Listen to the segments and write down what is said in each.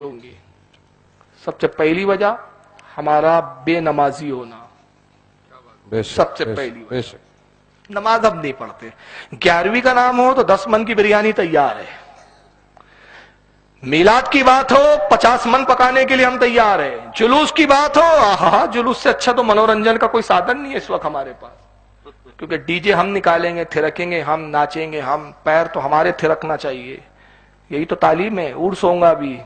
होंगी। सबसे पहली वजह हमारा बेनमाजी होना, सबसे पहली वजह। नमाज हम नहीं पढ़ते। 11वीं का नाम हो तो 10 मन की बिरयानी तैयार है। मीलाद की बात हो 50 मन पकाने के लिए हम तैयार हैं। जुलूस की बात हो, आहा, जुलूस से अच्छा तो मनोरंजन का कोई साधन नहीं है इस वक्त हमारे पास, क्योंकि डीजे हम निकालेंगे, थिरकेंगे, हम नाचेंगे, हम पैर तो हमारे थिरकना चाहिए। यही तो तालीम है। उर्स होगा भी,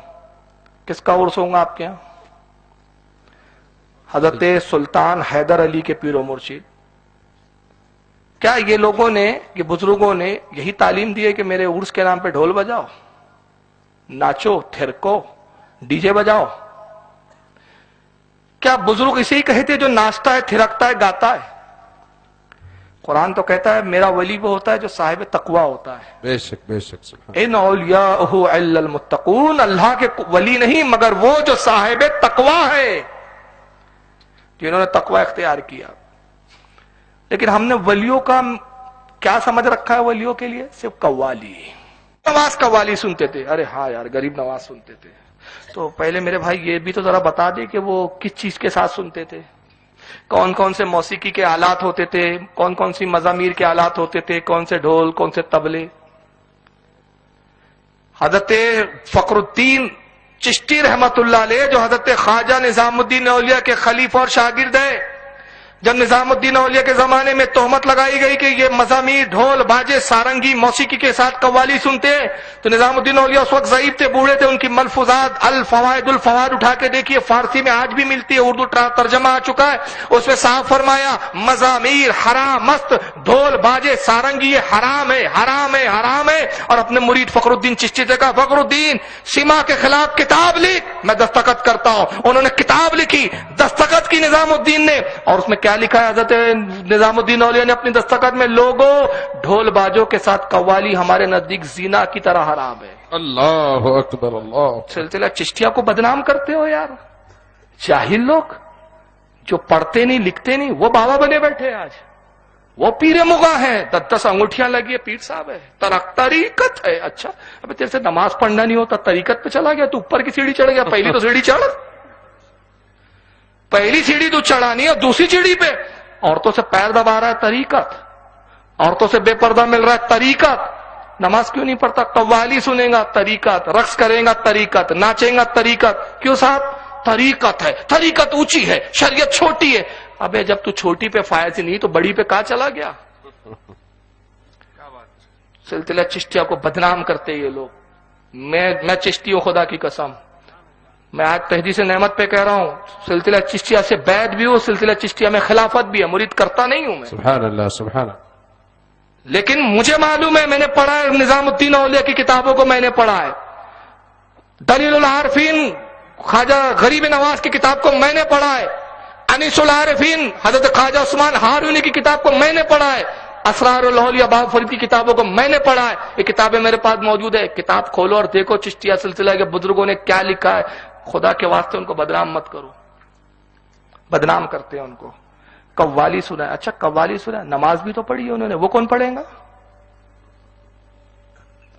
किसका उर्स होगा आपके यहाँ? हजरत सुल्तान हैदर अली के पीरो मुर्शिद। क्या ये लोगों ने, ये बुजुर्गों ने यही तालीम दी है कि मेरे उर्स के नाम पे ढोल बजाओ, नाचो, थिरको, डीजे बजाओ? क्या बुजुर्ग इसे ही कहते जो नाचता है, थिरकता है, गाता है? कुरान तो कहता है मेरा वली वो होता है जो साहिब तकवा होता है। बेशक बेशक। इन औलियाहु इल्लल मुत्तकून, अल्लाह के वली नहीं मगर वो जो साहिब तकवा है, जिन्होंने तकवा इख्तियार किया। लेकिन हमने वलियों का क्या समझ रखा है? वलियों के लिए सिर्फ कव्वाली। नवाज कव्वाली सुनते थे, अरे हाँ यार, गरीब नवाज सुनते थे। तो पहले मेरे भाई ये भी तो जरा बता दे कि वो किस चीज के साथ सुनते थे, कौन कौन से मौसीकी के आलात होते थे, कौन कौन सी मजामीर के आलात होते थे, कौन से ढोल, कौन से तबले। हजरत फखरुद्दीन चिश्ती रहमतुल्लाह अलैह, जो हजरत ख्वाजा निजामुद्दीन औलिया के खलीफा और शागिर्द है, जब निजामुद्दीन औलिया के जमाने में तोहमत लगाई गई कि ये मजामीर, ढोल, बाजे, सारंगी, मौसीकी के साथ कव्वाली सुनते हैं, तो निजामुद्दीन औलिया उस वक्त ज़ईफ थे, बूढ़े थे। उनकी मलफुजात अल फवाइद उठा के देखिए, फारसी में आज भी मिलती है, उर्दू तर्जमा आ चुका है। उसमें साफ फरमाया मजामीर हराम, मस्त ढोल, बाजे, सारंगी ये हराम है, हराम है, हराम है। और अपने मुरीद फखरुद्दीन चिश्ती से कहा, फखरुद्दीन सिमा के खिलाफ किताब लिख, मैं दस्तखत करता हूं। उन्होंने किताब लिखी, दस्तखत की निजामुद्दीन ने, और उसमें क्या लिखा है हजरत निजामुद्दीन औलिया ने अपनी दस्तखत में? लोगों, ढोल बाजों के साथ कव्वाली हमारे नजदीक जीना की तरह हराम है। अल्लाह अकबर, अल्लाह। सिलसिला चिश्तिया को बदनाम करते हो यार। जाहिल लोग जो पढ़ते नहीं, लिखते नहीं, वो बाबा बने बैठे आज। वो पीरे मुगा है, 10-10 अंगूठियां लगी है, पीर साहब है, तरीकत है। अच्छा, अबे तेरे से नमाज पढ़ना नहीं होता, तरीकत पे चला गया, तू ऊपर की सीढ़ी चढ़ गया। पहली तो सीढ़ी चढ़, पहली सीढ़ी तो चढ़ानी है, दूसरी सीढ़ी पे औरतों से पैर दबा रहा है, तरीकत। औरतों से बेपर्दा मिल रहा है, तरीकत। नमाज क्यों नहीं पढ़ता? कव्वाली सुनेगा, तरीकत। रक्स करेगा, तरीकत। नाचेगा, तरीकत। क्यों साहब? तरीकत है, तरीकत ऊंची है, शरीयत छोटी है। अबे जब तू छोटी पे फायज नहीं तो बड़ी पे कहां चला गया? सिलसिला चिश्तिया को बदनाम करते ये लोग। मैं चिश्ती हूं, खुदा की कसम। मैं आज तहदीस नेमत पे कह रहा हूं, सिलसिला चिश्तिया से बैद भी हो, सिलसिला चिश्तिया में खिलाफत भी है, मुरीद करता नहीं हूं मैं। सुभान अल्लाह, सुभान अल्लाह। लेकिन मुझे मालूम है, मैंने पढ़ा है, निजामुद्दीन औलिया की किताबों को मैंने पढ़ा है, दलीलुल आरिफीन ख्वाजा गरीब नवाज की किताब को मैंने पढ़ा है, अनीसुल आरिफीन हजरत ख्वाजा उस्मान हारूनी की किताब को मैंने पढ़ा है, असरारुल औलिया बाबा फरीद की किताबों को मैंने पढ़ा है। ये किताबें मेरे पास मौजूद है। किताब खोलो और देखो चिश्तिया सिलसिला के बुजुर्गों ने क्या लिखा है। खुदा के वास्ते उनको बदनाम मत करो, बदनाम करते हैं उनको। कव्वाली सुना है, अच्छा कव्वाली सुना है, नमाज भी तो पढ़ी है उन्होंने, वो कौन पढ़ेगा?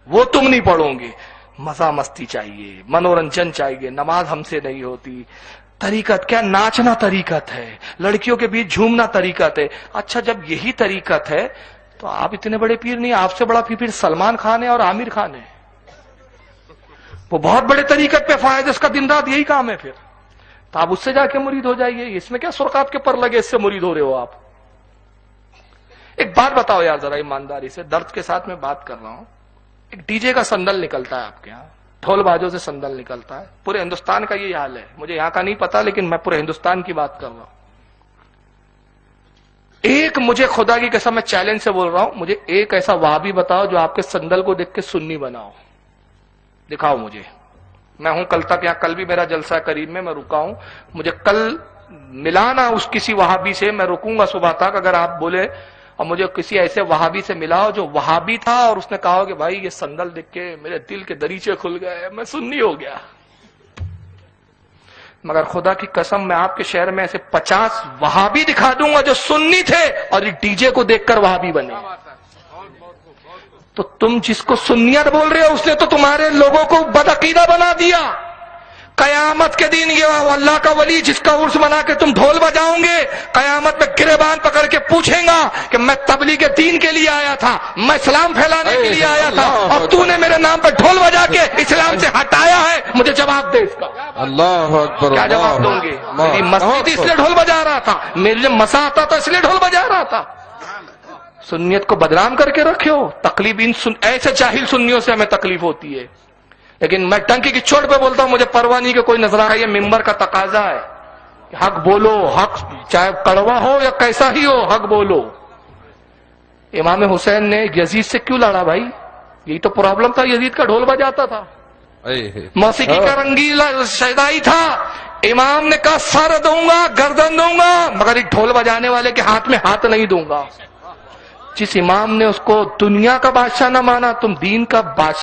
वो तुम नहीं पढ़ोगे। मजा मस्ती चाहिए, मनोरंजन चाहिए, नमाज हमसे नहीं होती। तरीकत क्या? नाचना तरीकत है, लड़कियों के बीच झूमना तरीकत है। अच्छा जब यही तरीकत है तो आप इतने बड़े पीर नहीं, आपसे बड़ा पीर सलमान खान है और आमिर खान है। वो बहुत बड़े तरीकत पे फायद, उसका दिन रात यही काम है। फिर तो आप उससे जाके मुरीद हो जाइए। इसमें क्या सुर्खात के पर लगे, इससे मुरीद हो रहे हो आप? एक बात बताओ यार जरा ईमानदारी से, दर्द के साथ मैं बात कर रहा हूं। एक डीजे का संदल निकलता है आपके यहाँ, ढोल बाजों से संदल निकलता है। पूरे हिंदुस्तान का ये हाल है, मुझे यहां का नहीं पता, लेकिन मैं पूरे हिंदुस्तान की बात कर रहा हूं। एक मुझे खुदा की कसम, मैं चैलेंज से बोल रहा हूं, मुझे एक ऐसा वहाबी बताओ जो आपके संदल को देख के सुन्नी बनाओ, दिखाओ मुझे। मैं हूं कल तक यहाँ, कल भी मेरा जलसा करीब में, मैं रुका हूं। मुझे कल मिलाना उस किसी वहाबी से, मैं रुकूंगा सुबह तक। अगर आप बोले और मुझे किसी ऐसे वहाबी से मिलाओ जो वहाबी था और उसने कहा कि भाई ये संदल देख के मेरे दिल के दरीचे खुल गए, मैं सुन्नी हो गया। मगर खुदा की कसम, मैं आपके शहर में ऐसे 50 वहाबी दिखा दूंगा जो सुन्नी थे और डीजे को देखकर वहाबी बने। तो तुम जिसको सुन्नियत बोल रहे हो, उसने तो तुम्हारे लोगों को बदअकीदा बना दिया। قیامت کے دن یہ اللہ کا ولی جس کا عرس بنا کے تم ڈھول بجاؤ گے، قیامت میں گریبان پکڑ کے پوچھیں گا کہ میں تبلیغ دین کے لیے آیا تھا، میں اسلام پھیلانے کے لیے آیا تھا، اور تو نے میرے نام پہ ڈھول بجا کے اسلام سے ہٹایا ہے، مجھے جواب دے اس کا۔ اللہ اکبر، کیا جواب دوں گے؟ میری مسجد اس لیے ڈھول بجا رہا تھا، میرے لیے مسا آتا تھا اس لیے ڈھول بجا رہا تھا۔ سنیت کو بدنام کر کے رکھے ہو، تکلیف ایسے جاہل سنیوں سے ہمیں تکلیف ہوتی ہے، لیکن میں ٹنکی کی چوٹ پہ بولتا ہوں، مجھے پرواہ نہیں کہ کوئی نظر آئے، یہ ممبر کا تقاضا ہے، حق بولو، حق چاہے کڑوا ہو یا کیسا ہی ہو، حق بولو۔ امام حسین نے یزید سے کیوں لڑا بھائی؟ یہی تو پرابلم تھا، یزید کا ڈھول بجاتا تھا، موسیقی کا رنگیلا شیدائی تھا۔ امام نے کہا سر دوں گا، گردن دوں گا، مگر ایک ڈھول بجانے والے کے ہاتھ میں ہاتھ نہیں دوں گا۔ جس امام نے اس کو دنیا کا بادشاہ نہ مانا، تم دین کا بادشاہ